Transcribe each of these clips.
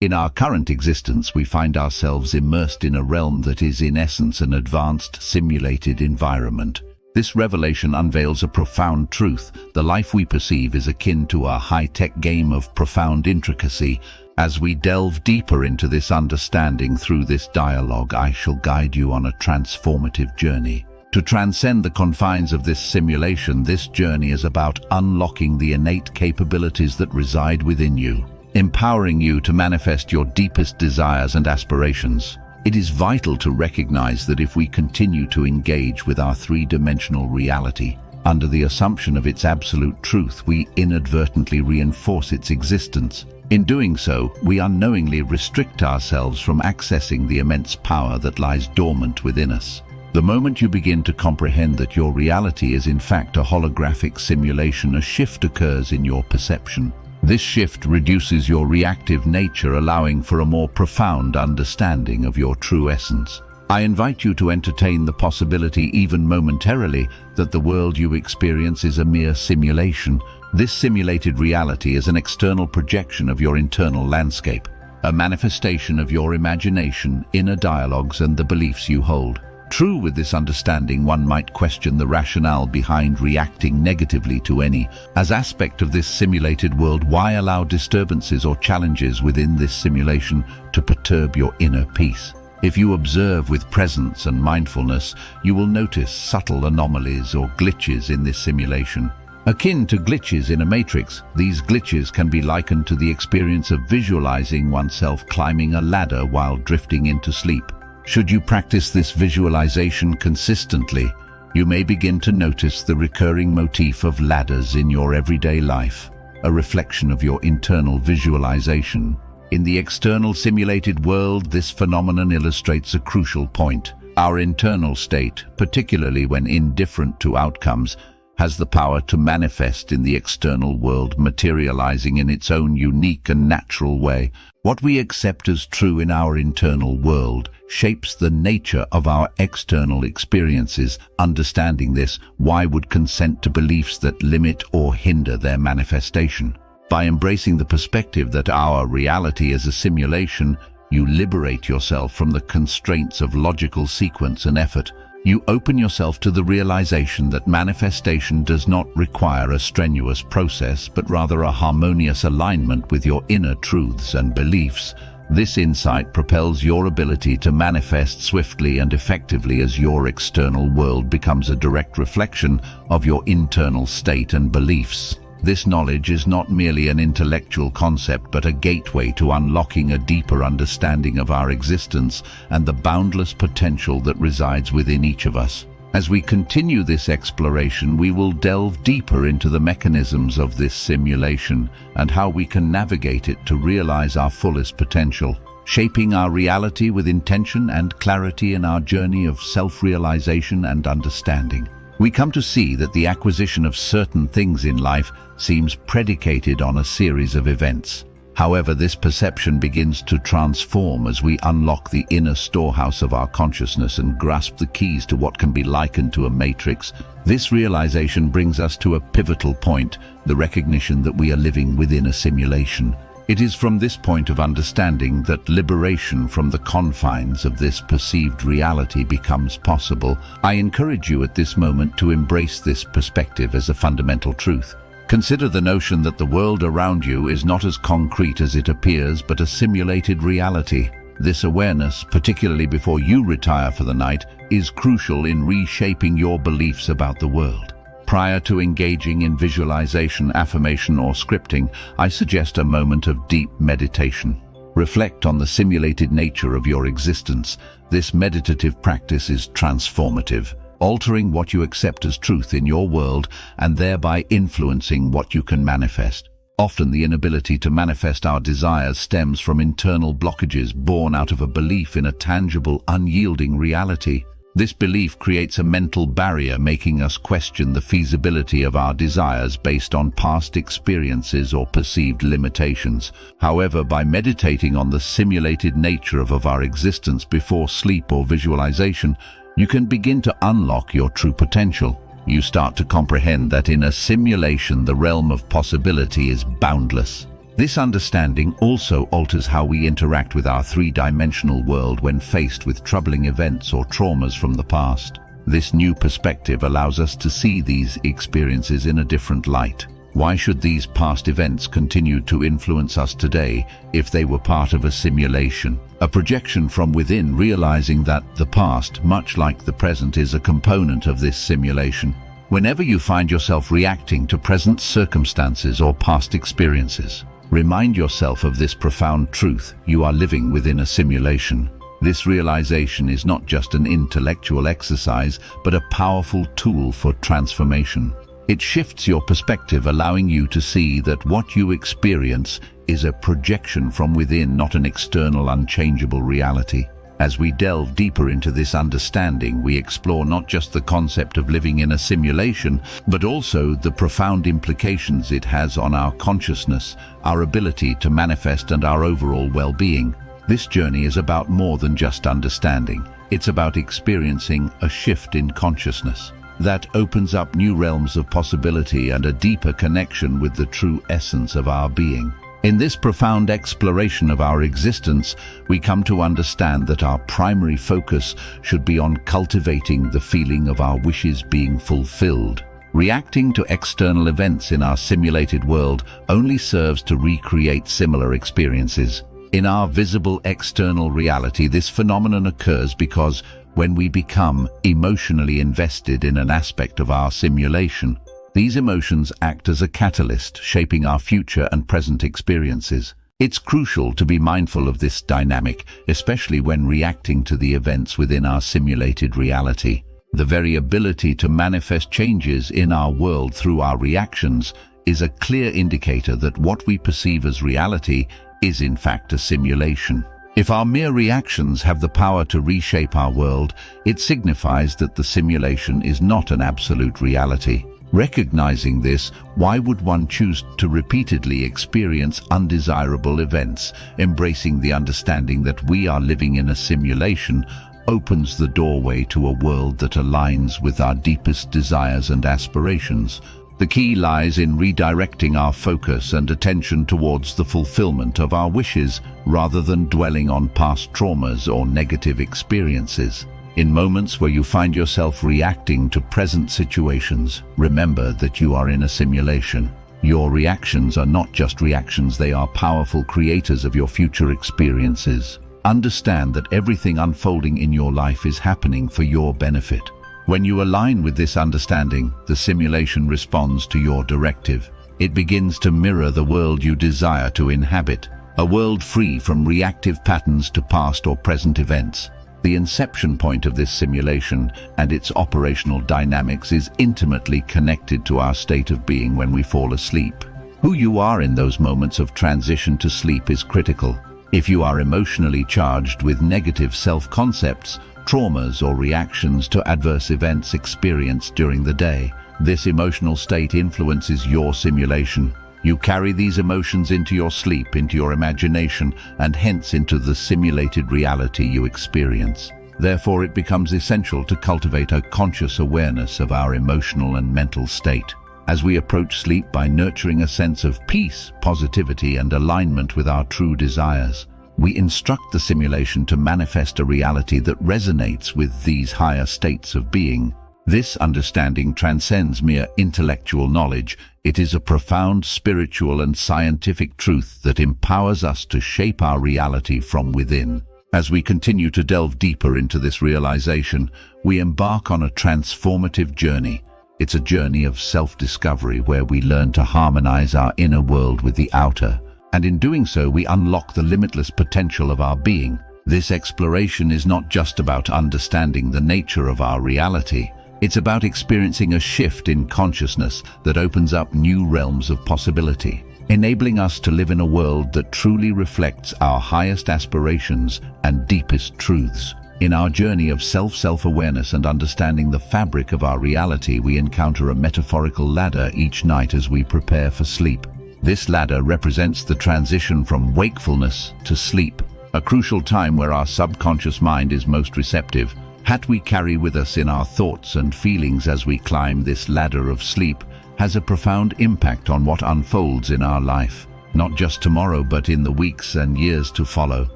In our current existence, we find ourselves immersed in a realm that is in essence an advanced, simulated environment. This revelation unveils a profound truth. The life we perceive is akin to a high-tech game of profound intricacy. As we delve deeper into this understanding through this dialogue, I shall guide you on a transformative journey. To transcend the confines of this simulation, this journey is about unlocking the innate capabilities that reside within you, empowering you to manifest your deepest desires and aspirations. It is vital to recognize that if we continue to engage with our three-dimensional reality, under the assumption of its absolute truth, we inadvertently reinforce its existence. In doing so, we unknowingly restrict ourselves from accessing the immense power that lies dormant within us. The moment you begin to comprehend that your reality is in fact a holographic simulation, a shift occurs in your perception. This shift reduces your reactive nature, allowing for a more profound understanding of your true essence. I invite you to entertain the possibility, even momentarily, that the world you experience is a mere simulation. This simulated reality is an external projection of your internal landscape, a manifestation of your imagination, inner dialogues, and the beliefs you hold. True, with this understanding, one might question the rationale behind reacting negatively to any aspect of this simulated world. Why allow disturbances or challenges within this simulation to perturb your inner peace? If you observe with presence and mindfulness, you will notice subtle anomalies or glitches in this simulation. Akin to glitches in a matrix, these glitches can be likened to the experience of visualizing oneself climbing a ladder while drifting into sleep. Should you practice this visualization consistently, you may begin to notice the recurring motif of ladders in your everyday life, a reflection of your internal visualization. In the external simulated world, this phenomenon illustrates a crucial point. Our internal state, particularly when indifferent to outcomes, has the power to manifest in the external world, materializing in its own unique and natural way. What we accept as true in our internal world shapes the nature of our external experiences. Understanding this, why would consent to beliefs that limit or hinder their manifestation? By embracing the perspective that our reality is a simulation, you liberate yourself from the constraints of logical sequence and effort. You open yourself to the realization that manifestation does not require a strenuous process, but rather a harmonious alignment with your inner truths and beliefs. This insight propels your ability to manifest swiftly and effectively as your external world becomes a direct reflection of your internal state and beliefs. This knowledge is not merely an intellectual concept, but a gateway to unlocking a deeper understanding of our existence and the boundless potential that resides within each of us. As we continue this exploration, we will delve deeper into the mechanisms of this simulation and how we can navigate it to realize our fullest potential, shaping our reality with intention and clarity in our journey of self-realization and understanding. We come to see that the acquisition of certain things in life seems predicated on a series of events. However, this perception begins to transform as we unlock the inner storehouse of our consciousness and grasp the keys to what can be likened to a matrix. This realization brings us to a pivotal point, the recognition that we are living within a simulation. It is from this point of understanding that liberation from the confines of this perceived reality becomes possible. I encourage you at this moment to embrace this perspective as a fundamental truth. Consider the notion that the world around you is not as concrete as it appears, but a simulated reality. This awareness, particularly before you retire for the night, is crucial in reshaping your beliefs about the world. Prior to engaging in visualization, affirmation, or scripting, I suggest a moment of deep meditation. Reflect on the simulated nature of your existence. This meditative practice is transformative, altering what you accept as truth in your world and thereby influencing what you can manifest. Often the inability to manifest our desires stems from internal blockages born out of a belief in a tangible, unyielding reality. This belief creates a mental barrier, making us question the feasibility of our desires based on past experiences or perceived limitations. However, by meditating on the simulated nature of our existence before sleep or visualization, you can begin to unlock your true potential. You start to comprehend that in a simulation, the realm of possibility is boundless. This understanding also alters how we interact with our three-dimensional world when faced with troubling events or traumas from the past. This new perspective allows us to see these experiences in a different light. Why should these past events continue to influence us today if they were part of a simulation? A projection from within, realizing that the past, much like the present, is a component of this simulation. Whenever you find yourself reacting to present circumstances or past experiences, remind yourself of this profound truth: you are living within a simulation. This realization is not just an intellectual exercise, but a powerful tool for transformation. It shifts your perspective, allowing you to see that what you experience is a projection from within, not an external, unchangeable reality. As we delve deeper into this understanding, we explore not just the concept of living in a simulation, but also the profound implications it has on our consciousness, our ability to manifest, and our overall well-being. This journey is about more than just understanding. It's about experiencing a shift in consciousness that opens up new realms of possibility and a deeper connection with the true essence of our being. In this profound exploration of our existence, we come to understand that our primary focus should be on cultivating the feeling of our wishes being fulfilled. Reacting to external events in our simulated world only serves to recreate similar experiences. In our visible external reality, this phenomenon occurs because when we become emotionally invested in an aspect of our simulation, these emotions act as a catalyst, shaping our future and present experiences. It's crucial to be mindful of this dynamic, especially when reacting to the events within our simulated reality. The very ability to manifest changes in our world through our reactions is a clear indicator that what we perceive as reality is in fact a simulation. If our mere reactions have the power to reshape our world, it signifies that the simulation is not an absolute reality. Recognizing this, why would one choose to repeatedly experience undesirable events? Embracing the understanding that we are living in a simulation opens the doorway to a world that aligns with our deepest desires and aspirations. The key lies in redirecting our focus and attention towards the fulfillment of our wishes, rather than dwelling on past traumas or negative experiences. In moments where you find yourself reacting to present situations, remember that you are in a simulation. Your reactions are not just reactions, they are powerful creators of your future experiences. Understand that everything unfolding in your life is happening for your benefit. When you align with this understanding, the simulation responds to your directive. It begins to mirror the world you desire to inhabit, a world free from reactive patterns to past or present events. The inception point of this simulation and its operational dynamics is intimately connected to our state of being when we fall asleep. Who you are in those moments of transition to sleep is critical. If you are emotionally charged with negative self-concepts, traumas, or reactions to adverse events experienced during the day, this emotional state influences your simulation. You carry these emotions into your sleep, into your imagination, and hence into the simulated reality you experience. Therefore, it becomes essential to cultivate a conscious awareness of our emotional and mental state. As we approach sleep by nurturing a sense of peace, positivity, and alignment with our true desires, we instruct the simulation to manifest a reality that resonates with these higher states of being. This understanding transcends mere intellectual knowledge. It is a profound spiritual and scientific truth that empowers us to shape our reality from within. As we continue to delve deeper into this realization, we embark on a transformative journey. It's a journey of self-discovery where we learn to harmonize our inner world with the outer, and in doing so we unlock the limitless potential of our being. This exploration is not just about understanding the nature of our reality. It's about experiencing a shift in consciousness that opens up new realms of possibility, enabling us to live in a world that truly reflects our highest aspirations and deepest truths. In our journey of self-awareness and understanding the fabric of our reality, we encounter a metaphorical ladder each night as we prepare for sleep. This ladder represents the transition from wakefulness to sleep, a crucial time where our subconscious mind is most receptive. What we carry with us in our thoughts and feelings as we climb this ladder of sleep has a profound impact on what unfolds in our life. not just tomorrow but in the weeks and years to follow.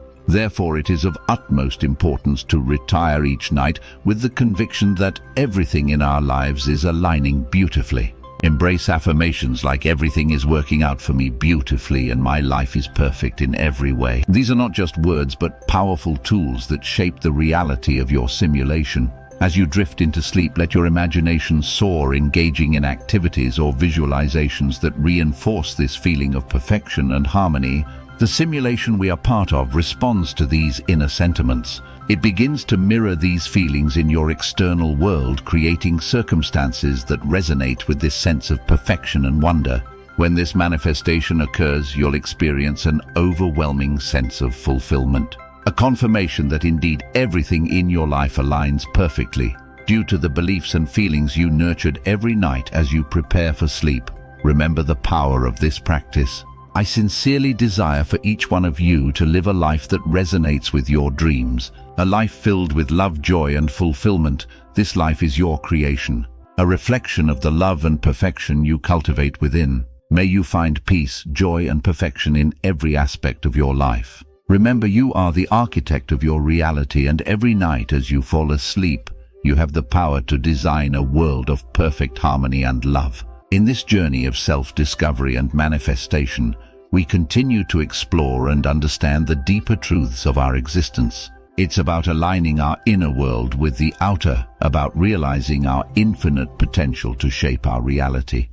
Therefore, it is of utmost importance to retire each night with the conviction that everything in our lives is aligning beautifully. Embrace affirmations like everything is working out for me beautifully and my life is perfect in every way. These are not just words but powerful tools that shape the reality of your simulation. As you drift into sleep, let your imagination soar, engaging in activities or visualizations that reinforce this feeling of perfection and harmony. The simulation we are part of responds to these inner sentiments. It begins to mirror these feelings in your external world, creating circumstances that resonate with this sense of perfection and wonder. When this manifestation occurs, you'll experience an overwhelming sense of fulfillment, a confirmation that indeed everything in your life aligns perfectly, due to the beliefs and feelings you nurtured every night as you prepare for sleep. Remember the power of this practice. I sincerely desire for each one of you to live a life that resonates with your dreams, a life filled with love, joy, and fulfillment. This life is your creation, a reflection of the love and perfection you cultivate within. May you find peace, joy, and perfection in every aspect of your life. Remember, you are the architect of your reality, and every night as you fall asleep, you have the power to design a world of perfect harmony and love. In this journey of self-discovery and manifestation, we continue to explore and understand the deeper truths of our existence. It's about aligning our inner world with the outer, about realizing our infinite potential to shape our reality.